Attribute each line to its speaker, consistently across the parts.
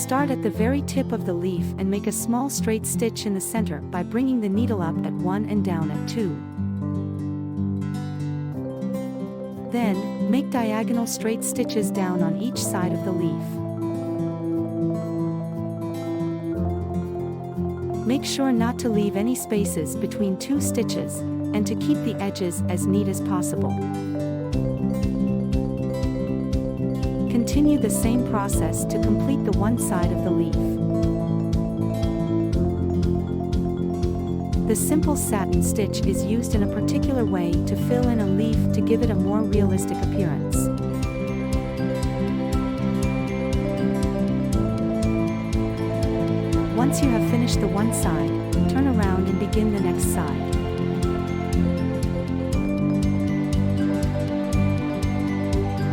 Speaker 1: Start at the very tip of the leaf and make a small straight stitch in the center by bringing the needle up at 1 and down at 2. Then, make diagonal straight stitches down on each side of the leaf. Make sure not to leave any spaces between 2 stitches, and to keep the edges as neat as possible. Continue the same process to complete the one side of the leaf. The simple satin stitch is used in a particular way to fill in a leaf to give it a more realistic appearance. Once you have finished the one side, turn around and begin the next side.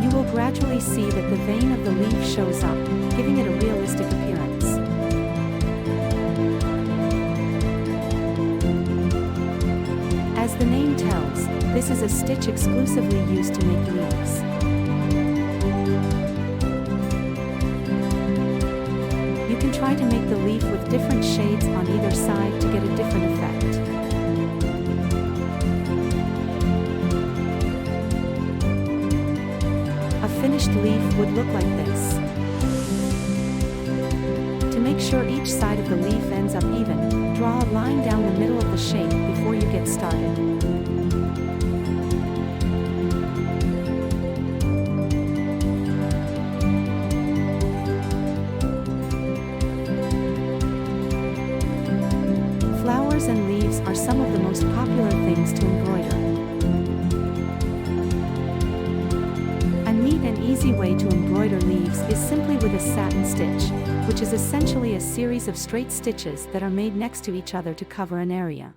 Speaker 1: You will gradually see that the vein of the leaf shows up, giving it a realistic appearance. As the name tells, this is a stitch exclusively used to make leaves. You can try to make the leaf with different shades on either side to get a different effect. A finished leaf would look like this. To make sure each side of the leaf ends up even, draw a line down the middle of the shape before you get started. Flowers and leaves are some of the most popular things to embroider. A neat and easy way to embroider leaves is simply with a satin stitch, which is essentially a series of straight stitches that are made next to each other to cover an area.